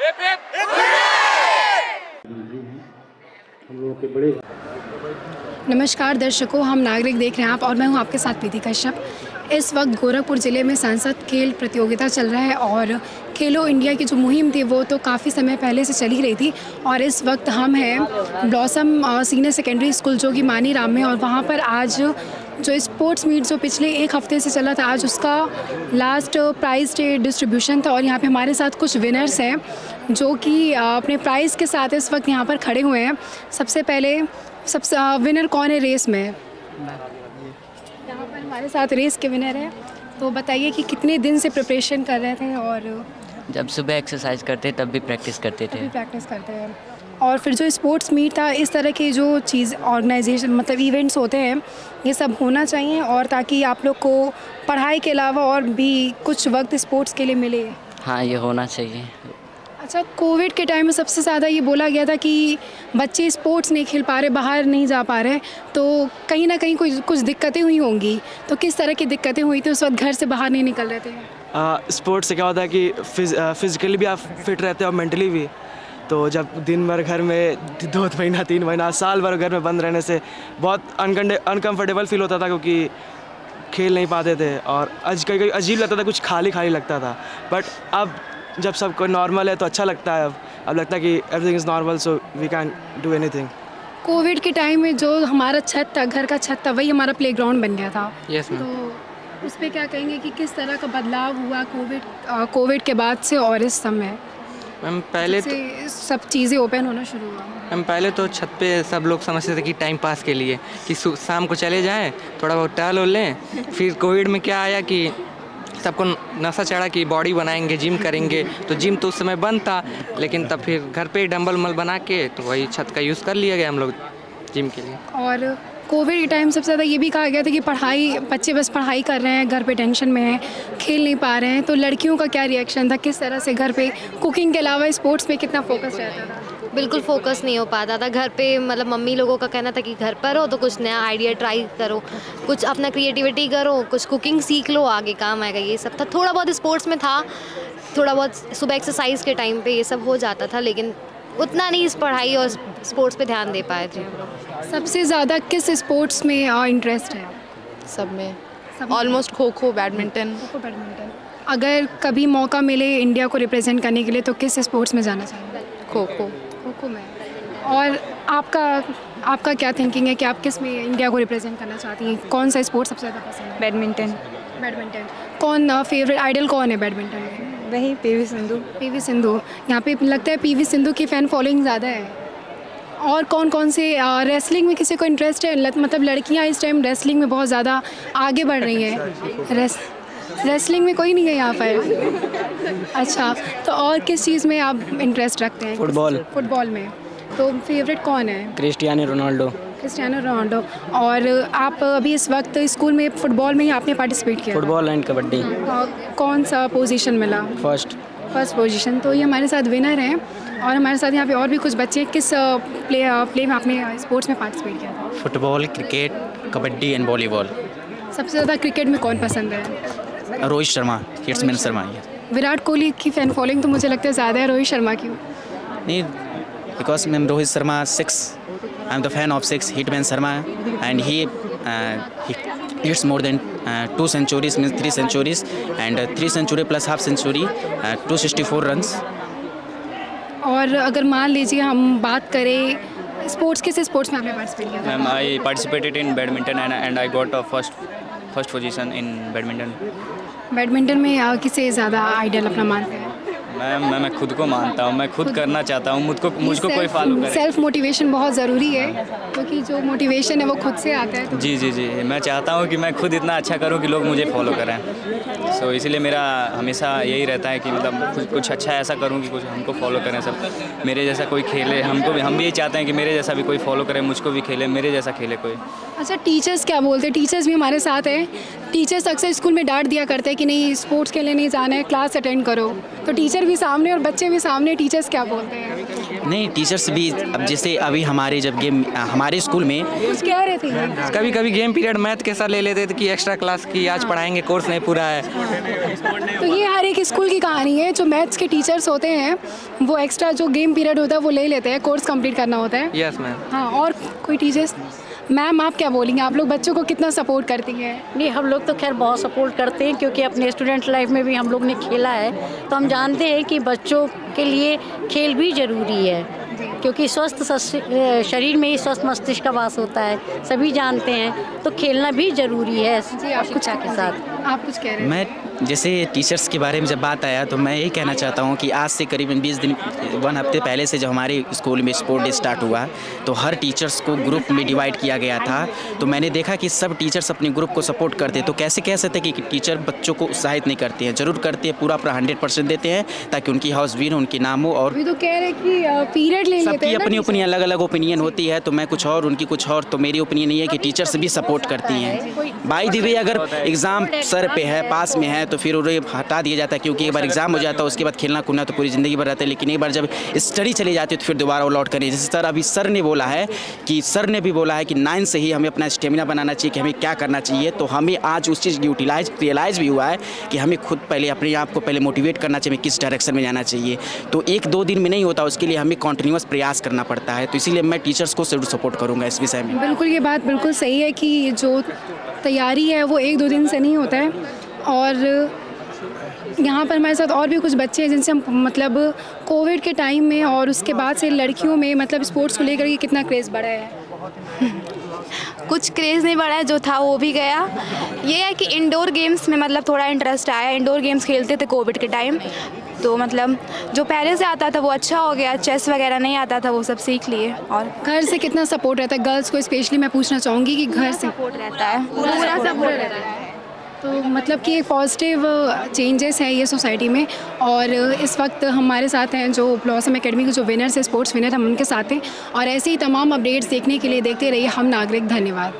हम लोगों के बड़े। नमस्कार दर्शकों, हम नागरिक देख रहे हैं आप और मैं हूं आपके साथ प्रीति कश्यप। इस वक्त गोरखपुर ज़िले में सांसद खेल प्रतियोगिता चल रहा है और खेलो इंडिया की जो मुहिम थी वो तो काफ़ी समय पहले से चली रही थी और इस वक्त हम हैं ब्लॉसम सीनियर सेकेंडरी स्कूल जो कि मानी राम में और वहाँ पर आज जो स्पोर्ट्स मीट जो पिछले एक हफ्ते से चला था आज उसका लास्ट प्राइज़ डे डिस्ट्रीब्यूशन था और यहाँ पे हमारे साथ कुछ विनर्स हैं जो कि अपने प्राइज़ के साथ इस वक्त यहाँ पर खड़े हुए हैं। सबसे पहले सबसे विनर कौन है रेस में? यहाँ पर हमारे साथ रेस के विनर हैं, तो बताइए कि कितने दिन से प्रिपरेशन कर रहे थे? और जब सुबह एक्सरसाइज करते तब भी प्रैक्टिस करते थे। प्रैक्टिस करते हैं और फिर जो स्पोर्ट्स मीट था इस तरह की जो चीज़ ऑर्गेनाइजेशन मतलब इवेंट्स होते हैं ये सब होना चाहिए और ताकि आप लोग को पढ़ाई के अलावा और भी कुछ वक्त स्पोर्ट्स के लिए मिले। हाँ, ये होना चाहिए। अच्छा, कोविड के टाइम में सबसे ज़्यादा ये बोला गया था कि बच्चे स्पोर्ट्स नहीं खेल पा रहे, बाहर नहीं जा पा रहे, तो कहीं ना कहीं कुछ दिक्कतें हुई होंगी, तो किस तरह की दिक्कतें हुई थी? उस वक्त घर से बाहर नहीं निकल रहे थे। स्पोर्ट्स से क्या होता है कि फिज़िकली भी आप फिट रहते हो और मेंटली भी। तो जब दिन भर घर में 2 महीना 3 महीना साल भर घर में बंद रहने से बहुत अनकम्फर्टेबल फील होता था क्योंकि खेल नहीं पाते थे और कभी अजीब लगता था, कुछ खाली खाली लगता था। बट अब जब सब कोई नॉर्मल है तो अच्छा लगता है। अब लगता है कि everything is normal so we can do anything. Covid के टाइम में जो हमारा छत था, घर का छत था, वही हमारा प्लेग्राउंड बन गया था। Yes ma'am. तो उस पर क्या कहेंगे कि किस तरह का बदलाव हुआ कोविड के बाद से और इस समय मैम पहले तो सब चीज़ें ओपन होना शुरू हुआ? मैम पहले तो छत पे सब लोग समझते थे कि टाइम पास के लिए कि शाम को चले जाएं, थोड़ा बहुत टहल हो लें। फिर कोविड में क्या आया कि सबको नशा चढ़ा कि बॉडी बनाएंगे, जिम करेंगे। तो जिम तो उस समय बंद था, लेकिन तब फिर घर पे डंबल उम्बल बना के तो वही छत का यूज़ कर लिया गया हम लोग जिम के लिए। और कोविड के टाइम सबसे ज़्यादा ये भी कहा गया था कि बच्चे बस पढ़ाई कर रहे हैं, घर पे टेंशन में हैं, खेल नहीं पा रहे हैं। तो लड़कियों का क्या रिएक्शन था? किस तरह से घर पे कुकिंग के अलावा स्पोर्ट्स पे कितना फोकस रहता था? बिल्कुल फोकस नहीं हो पाता था घर पे। मतलब मम्मी लोगों का कहना था कि घर पर हो तो कुछ नया आइडिया ट्राई करो, कुछ अपना क्रिएटिविटी करो, कुछ कुकिंग सीख लो, आगे काम आएगा, ये सब था। थोड़ा बहुत स्पोर्ट्स में था, थोड़ा बहुत सुबह एक्सरसाइज के टाइम पे ये सब हो जाता था, लेकिन उतना नहीं इस पढ़ाई और स्पोर्ट्स पे ध्यान दे पाए थे हम लोग। सबसे ज़्यादा किस स्पोर्ट्स में इंटरेस्ट है? सब में almost kho kho, badminton. Badminton. अगर कभी मौका मिले इंडिया को रिप्रेजेंट करने के लिए तो किस स्पोर्ट्स में जाना चाहिए? खो खो। खो खो में। और आपका क्या थिंकिंग है कि आप किस में इंडिया को रिप्रेजेंट करना चाहती हैं? कौन सा स्पोर्ट्स सबसे ज़्यादा पसंद है? बैडमिंटन। बैडमिंटन। कौन फेवरेट आइडल कौन है बैडमिंटन में? वही पीवी सिंधु। पीवी सिंधु। यहाँ पे लगता है पीवी सिंधु की फ़ैन फॉलोइंग ज़्यादा है। और कौन से रेसलिंग में किसी को इंटरेस्ट है? मतलब लड़कियाँ इस टाइम रेसलिंग में बहुत ज़्यादा आगे बढ़ रही हैं। रेसलिंग में कोई नहीं है यहाँ पर? अच्छा, तो और किस चीज़ में आप इंटरेस्ट रखते हैं? फुटबॉल में। तो फेवरेट कौन है? Cristiano Ronaldo. और आप अभी इस वक्त स्कूल में फुटबॉल में ही आपने पार्टिसिपेट किया? Football and kabaddi. कौन सा पोजीशन मिला? First position. तो ये हमारे साथ विनर हैं और हमारे साथ यहाँ पे और भी कुछ बच्चे हैं। किस प्ले में आपने स्पोर्ट्स में पार्टिसिपेट किया था? Football, cricket, kabaddi and volleyball. सबसे ज़्यादा क्रिकेट में कौन पसंद है? रोहित शर्मा, हिट्समैन शर्मा। विराट कोहली की फ़ैन फॉलोइंग तो मुझे लगता है ज़्यादा है, रोहित शर्मा की नहीं, because ma'am Rohit Sharma 6, I am the fan of 6 hitman Sharma and he hits more than 2 centuries, means 3 centuries and 3 century plus half century, 264 runs. और अगर मान लीजिए हम बात करें स्पोर्ट्स, किस स्पोर्ट्स में आपने पार्टिसिपेट किया? Ma'am I participated in badminton and I got a first position in badminton. Badminton में किसे ज़्यादा आइडल अपना मानते हैं? मैम मैं खुद को मानता हूँ, मैं खुद करना चाहता हूँ, मुझको कोई फॉलो करे। सेल्फ मोटिवेशन बहुत ज़रूरी है क्योंकि जो मोटिवेशन है वो खुद से आता है। जी, मैं चाहता हूँ कि मैं खुद इतना अच्छा करूँ कि लोग मुझे फॉलो करें। सो इसीलिए मेरा हमेशा यही रहता है कि मतलब कुछ अच्छा ऐसा करूँ कि कुछ हमको फॉलो करें, सब मेरे जैसा कोई खेले, हम भी यही चाहते हैं कि मेरे जैसा भी कोई फॉलो करे, मुझको भी खेले, मेरे जैसा खेले कोई। अच्छा, टीचर्स क्या बोलते हैं? टीचर्स भी हमारे साथ हैं। टीचर्स अक्सर स्कूल में डांट दिया करते हैं कि नहीं स्पोर्ट्स के लिए नहीं जाना है, क्लास अटेंड करो, तो टीचर भी सामने और बच्चे भी सामने, टीचर्स क्या बोलते हैं? नहीं, टीचर्स भी अब जैसे अभी हमारे जब गेम हमारे स्कूल में कुछ कह रहे थे ये? कभी कभी गेम पीरियड मैथ के साथ ले लेते थे कि एक्स्ट्रा क्लास की आज पढ़ाएंगे, कोर्स नहीं पूरा है। तो ये हर एक स्कूल की कहानी है, जो मैथ्स के टीचर्स होते हैं वो एक्स्ट्रा जो गेम पीरियड होता है वो ले लेते हैं, कोर्स कंप्लीट करना होता है। Yes ma'am. हाँ, और कोई टीचर्स? मैम आप क्या बोलेंगे, आप लोग बच्चों को कितना सपोर्ट करती हैं? नहीं, हम लोग तो खैर बहुत सपोर्ट करते हैं, क्योंकि अपने स्टूडेंट लाइफ में भी हम लोग ने खेला है, तो हम जानते हैं कि बच्चों के लिए खेल भी ज़रूरी है, क्योंकि स्वस्थ शरीर में ही स्वस्थ मस्तिष्क का वास होता है, सभी जानते हैं, तो खेलना भी ज़रूरी है शिक्षा के साथ। आप कुछ कह रहे हैं? मैं जैसे टीचर्स के बारे में जब बात आया तो मैं यही कहना चाहता हूँ कि आज से करीबन 20 दिन 1 हफ्ते पहले से जब हमारे स्कूल में स्पोर्ट डे स्टार्ट हुआ तो हर टीचर्स को ग्रुप में डिवाइड किया गया था। तो मैंने देखा कि सब टीचर्स अपने ग्रुप को सपोर्ट करते, तो कैसे कह सकते हैं कि टीचर बच्चों को उत्साहित नहीं करते हैं? ज़रूर करते हैं, पूरा 100% देते हैं ताकि उनकी हाउस विन, उनकी नाम हो। और अभी तो कह रहे कि पीरियड ले लेते सबकी हैं, अपनी अपनी अलग अलग ओपिनियन होती है, तो मैं कुछ और उनकी कुछ और। तो मेरी ओपिनियन ये है कि टीचर्स भी सपोर्ट करती हैं। बाय द वे अगर एग्ज़ाम सर पे है, पास में है, तो फिर उन्हें हटा दिया जाता है, क्योंकि एक बार एग्जाम हो जाता है उसके बाद खेलना कूदना तो पूरी ज़िंदगी भर रहता है। लेकिन एक बार जब स्टडी चली जाती है तो फिर दोबारा वो लौट करें। जैसे सर अभी सर ने बोला है कि 9 से ही हमें अपना स्टेमिना बनाना चाहिए कि हमें क्या करना चाहिए। तो हमें आज उस चीज़ की रियलाइज़ भी हुआ है कि हमें खुद पहले अपने आप को पहले मोटिवेट करना चाहिए, किस डायरेक्शन में जाना चाहिए। तो 1-2 दिन में नहीं होता, उसके लिए हमें कॉन्टिन्यूस प्रयास करना पड़ता है। तो इसीलिए मैं टीचर्स को जरूर सपोर्ट करूँगा इस विषय में। बिल्कुल, ये बात बिल्कुल सही है कि जो तैयारी है वो 1-2 दिन से नहीं होता है। और यहाँ पर हमारे साथ और भी कुछ बच्चे हैं जिनसे हम मतलब कोविड के टाइम में और उसके बाद से लड़कियों में मतलब स्पोर्ट्स को लेकर के कितना क्रेज़ बढ़ा है? कुछ क्रेज़ नहीं बढ़ा है, जो था वो भी गया। ये है कि इंडोर गेम्स में मतलब थोड़ा इंटरेस्ट आया, इंडोर गेम्स खेलते थे कोविड के टाइम, तो मतलब जो पहले से आता था वो अच्छा हो गया, चेस वगैरह नहीं आता था वो सब सीख लिए। और घर से कितना सपोर्ट रहता है गर्ल्स को? स्पेशली मैं पूछना चाहूँगी कि घर से सपोर्ट रहता है, पूरा सपोर्ट रहता है। तो मतलब कि एक पॉजिटिव चेंजेस है ये सोसाइटी में। और इस वक्त हमारे साथ हैं जो ब्लॉसम एकेडमी के जो विनर्स हैं, स्पोर्ट्स विनर, हम उनके साथ हैं। और ऐसे ही तमाम अपडेट्स देखने के लिए देखते रहिए हम नागरिक। धन्यवाद।